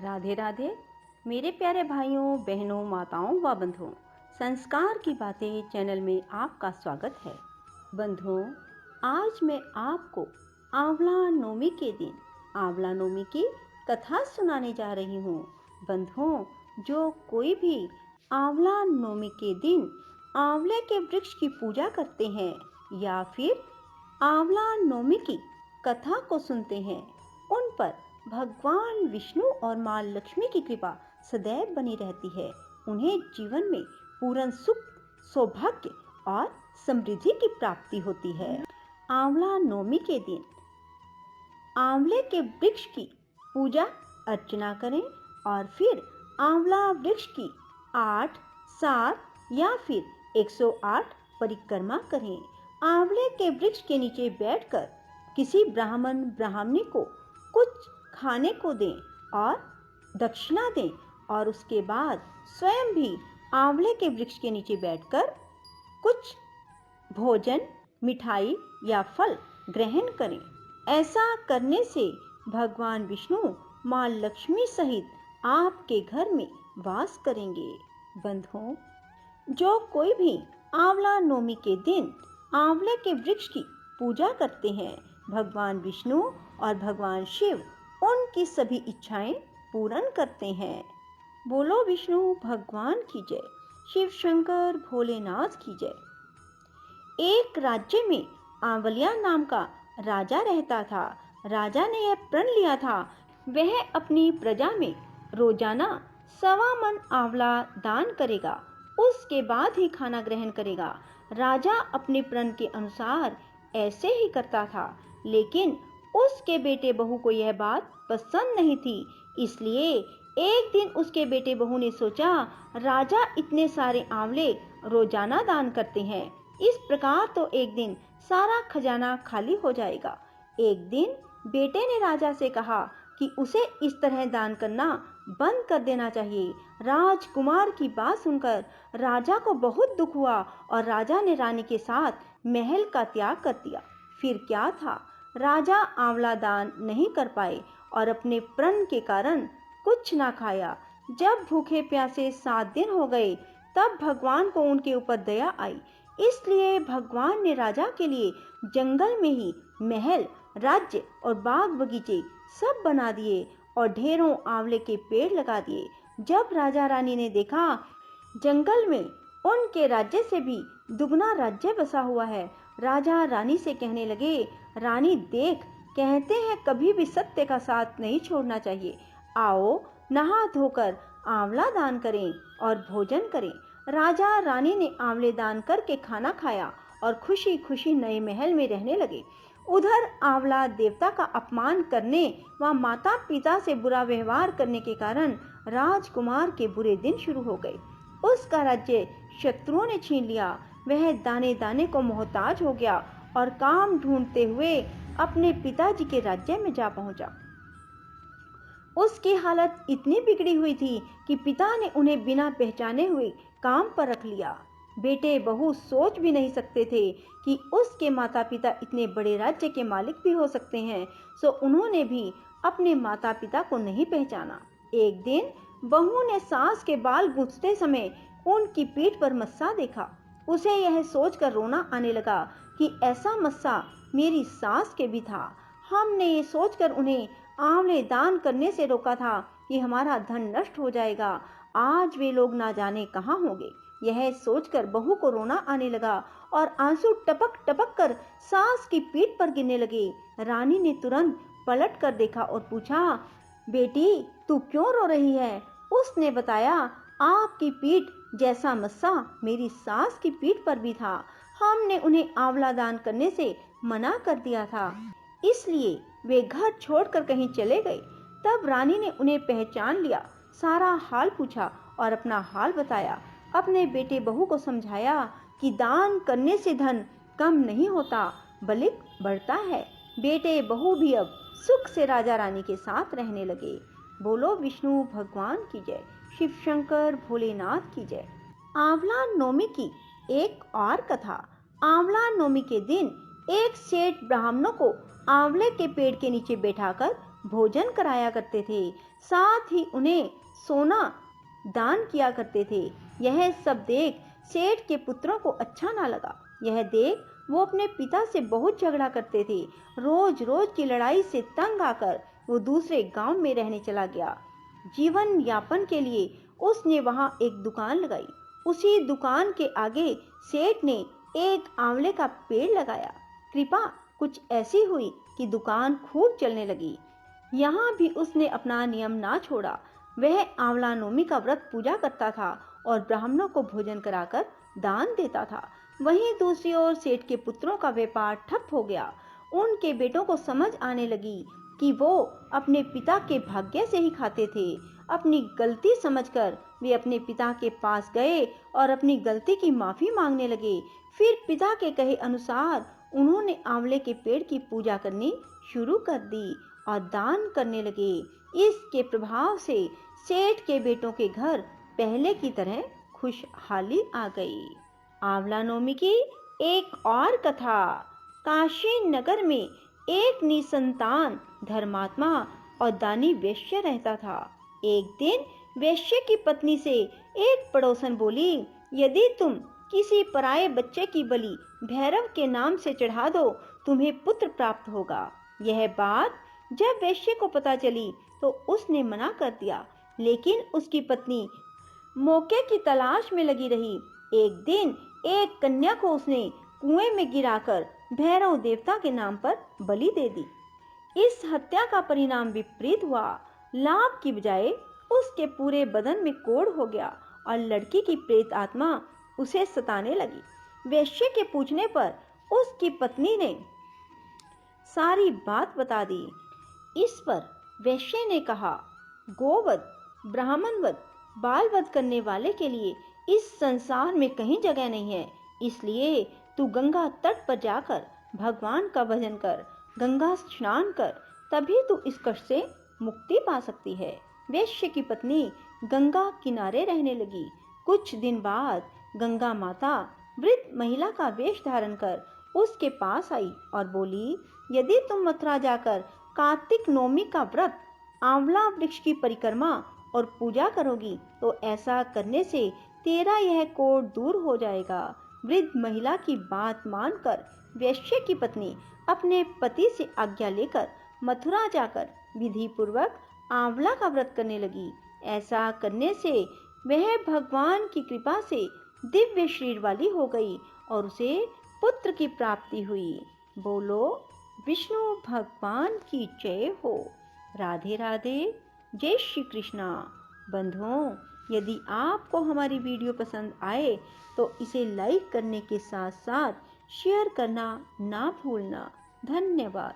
राधे राधे मेरे प्यारे भाइयों बहनों माताओं व बंधुओं, संस्कार की बातें चैनल में आपका स्वागत है। बंधुओं, आज मैं आपको आंवला नवमी के दिन आंवला नवमी की कथा सुनाने जा रही हूँ। बंधुओं, जो कोई भी आंवला नवमी के दिन आंवले के वृक्ष की पूजा करते हैं या फिर आंवला नवमी की कथा को सुनते हैं, उन पर भगवान विष्णु और मां लक्ष्मी की कृपा सदैव बनी रहती है। उन्हें जीवन में पूर्ण सुख, सौभाग्य और समृद्धि की प्राप्ति होती है। आंवला नवमी के दिन आंवले के वृक्ष की पूजा अर्चना करें और फिर आंवला वृक्ष की 8, 7 या फिर 108 परिक्रमा करें। आंवले के वृक्ष के नीचे बैठकर किसी ब्राह्मण ब्राह्मणी को कुछ खाने को दें और दक्षिणा दें और उसके बाद स्वयं भी आंवले के वृक्ष के नीचे बैठकर कुछ भोजन, मिठाई या फल ग्रहण करें। ऐसा करने से भगवान विष्णु मां लक्ष्मी सहित आपके घर में वास करेंगे। बंधुओं, जो कोई भी आंवला नवमी के दिन आंवले के वृक्ष की पूजा करते हैं, भगवान विष्णु और भगवान शिव उनकी सभी इच्छाएं पूर्ण करते हैं। बोलो विष्णु भगवान की जय, शिव शंकर भोलेनाथ की जय। एक राज्य में आंवलिया नाम का राजा रहता था। राजा ने यह प्रण लिया था, वह अपनी प्रजा में रोजाना 1.25 मन आंवला दान करेगा, उसके बाद ही खाना ग्रहण करेगा। राजा अपने प्रण के अनुसार ऐसे ही करता था, लेकिन उसके बेटे बहू को यह बात पसंद नहीं थी। इसलिए एक दिन उसके बेटे बहू ने सोचा, राजा इतने सारे आंवले रोजाना दान करते हैं, इस प्रकार तो एक दिन सारा खजाना खाली हो जाएगा। एक दिन बेटे ने राजा से कहा कि उसे इस तरह दान करना बंद कर देना चाहिए। राजकुमार की बात सुनकर राजा को बहुत दुख हुआ और राजा ने रानी के साथ महल का त्याग कर दिया। फिर क्या था, राजा आंवला दान नहीं कर पाए और अपने प्रण के कारण कुछ ना खाया। जब भूखे प्यासे 7 दिन हो गए, तब भगवान को उनके ऊपर दया आई। इसलिए भगवान ने राजा के लिए जंगल में ही महल, राज्य और बाग बगीचे सब बना दिए और ढेरों आंवले के पेड़ लगा दिए। जब राजा रानी ने देखा जंगल में उनके राज्य से भी दुगना राज्य बसा हुआ है, राजा रानी से कहने लगे, रानी देख, कहते हैं कभी भी सत्य का साथ नहीं छोड़ना चाहिए। आओ नहा धोकर आंवला दान करें और भोजन करें। राजा रानी ने आंवले दान करके खाना खाया और खुशी खुशी नए महल में रहने लगे। उधर आंवला देवता का अपमान करने व माता पिता से बुरा व्यवहार करने के कारण राजकुमार के बुरे दिन शुरू हो गए। उसका राज्य शत्रुओं ने छीन लिया। वह दाने दाने को मोहताज हो गया और काम ढूंढते हुए अपने पिताजी के राज्य में जा पहुंचा। उसकी हालत इतनी बिगड़ी हुई थी कि पिता ने उन्हें बिना पहचाने हुए काम पर रख लिया। बेटे बहू सोच भी नहीं सकते थे कि उसके माता पिता इतने बड़े राज्य के मालिक भी हो सकते हैं, सो उन्होंने भी अपने माता पिता को नहीं पहचाना। एक दिन बहू ने सास के बाल गूंथते समय उनकी पीठ पर मस्सा देखा। उसे यह सोचकर रोना आने लगा कि ऐसा मस्सा मेरी सास के भी था। हमने ये सोचकर उन्हें आंवले दान करने से रोका था कि हमारा धन नष्ट हो जाएगा। आज वे लोग ना जाने कहाँ होंगे। यह सोचकर बहू को रोना आने लगा और आंसू टपक टपक कर सास की पीठ पर गिरने लगे। रानी ने तुरंत पलट कर देखा और पूछा, बेटी तू क्यों रो रही है? उसने बताया, आपकी पीठ जैसा मस्सा मेरी सास की पीठ पर भी था। हमने उन्हें आंवला दान करने से मना कर दिया था, इसलिए वे घर छोड़कर कहीं चले गए। तब रानी ने उन्हें पहचान लिया, सारा हाल पूछा और अपना हाल बताया। अपने बेटे बहू को समझाया कि दान करने से धन कम नहीं होता बल्कि बढ़ता है। बेटे बहू भी अब सुख से राजा रानी के साथ रहने लगे। बोलो विष्णु भगवान की जय, शिव शंकर भोलेनाथ की जय। आंवला नवमी की एक और कथा। आंवला नवमी के दिन एक सेठ ब्राह्मणों को आंवले के पेड़ के नीचे बैठाकर भोजन कराया करते थे, साथ ही उन्हें सोना दान किया करते थे। यह सब देख सेठ के पुत्रों को अच्छा ना लगा। यह देख वो अपने पिता से बहुत झगड़ा करते थे। रोज रोज की लड़ाई से तंग आकर वो दूसरे गांव में रहने चला गया। जीवन यापन के लिए उसने वहां एक दुकान लगाई। उसी दुकान के आगे सेठ ने एक आंवले का पेड़ लगाया। कृपा कुछ ऐसी हुई कि दुकान खूब चलने लगी। यहाँ भी उसने अपना नियम ना छोड़ा। वह आंवला नवमी का व्रत पूजा करता था और ब्राह्मणों को भोजन कराकर दान देता था। वहीं दूसरी ओर सेठ के पुत्रों का व्यापार ठप हो गया। उनके बेटों को समझ आने लगी कि वो अपने पिता के भाग्य से ही खाते थे। अपनी गलती समझकर वे अपने पिता के पास गए और अपनी गलती की माफी मांगने लगे। फिर पिता के कहे अनुसार उन्होंने आंवले के पेड़ की पूजा करनी शुरू कर दी और दान करने लगे। इसके प्रभाव से सेठ के बेटों के घर पहले की तरह खुशहाली आ गई। आंवला नवमी की एक और कथा। काशी नगर में एक निसंतान धर्मात्मा और दानी वैश्य रहता था। एक दिन वैश्य की पत्नी से एक पड़ोसन बोली, यदि तुम किसी पराये बच्चे की बलि भैरव के नाम से चढ़ा दो, तुम्हें पुत्र प्राप्त होगा। यह बात जब वैश्य को पता चली तो उसने मना कर दिया, लेकिन उसकी पत्नी मौके की तलाश में लगी रही। एक दिन एक कन्या को उसने कुएं में गिराकर भैरव देवता के नाम पर बलि दे दी। इस हत्या का परिणाम विपरीत हुआ। लाभ की बजाय उसके पूरे बदन में कोढ़ हो गया और लड़की की प्रेत आत्मा उसे सताने लगी। वैश्य के पूछने पर उसकी पत्नी ने सारी बात बता दी। इस पर वैश्य ने कहा, गोवध, ब्राह्मणवध, बालवध करने वाले के लिए इस संसार में कहीं जगह नहीं है। इसलिए तू गंगा तट पर जाकर भगवान का भजन कर, गंगा स्नान कर, तभी तू इस कष्ट से मुक्ति पा सकती है। वैश्य की पत्नी गंगा किनारे रहने लगी। कुछ दिन बाद गंगा माता वृद्ध महिला का वेश धारण कर उसके पास आई और बोली, यदि तुम मथुरा जाकर कार्तिक नवमी का व्रत, आंवला वृक्ष की परिक्रमा और पूजा करोगी तो ऐसा करने से तेरा यह कोढ़ दूर हो जाएगा। वृद्ध महिला की बात मानकर वैश्य की पत्नी अपने पति से आज्ञा लेकर मथुरा जाकर विधि पूर्वक आंवला का व्रत करने लगी। ऐसा करने से वह भगवान की कृपा से दिव्य शरीर वाली हो गई और उसे पुत्र की प्राप्ति हुई। बोलो विष्णु भगवान की जय हो। राधे राधे, जय श्री कृष्णा। बंधुओं, यदि आपको हमारी वीडियो पसंद आए तो इसे लाइक करने के साथ साथ शेयर करना ना भूलना। धन्यवाद।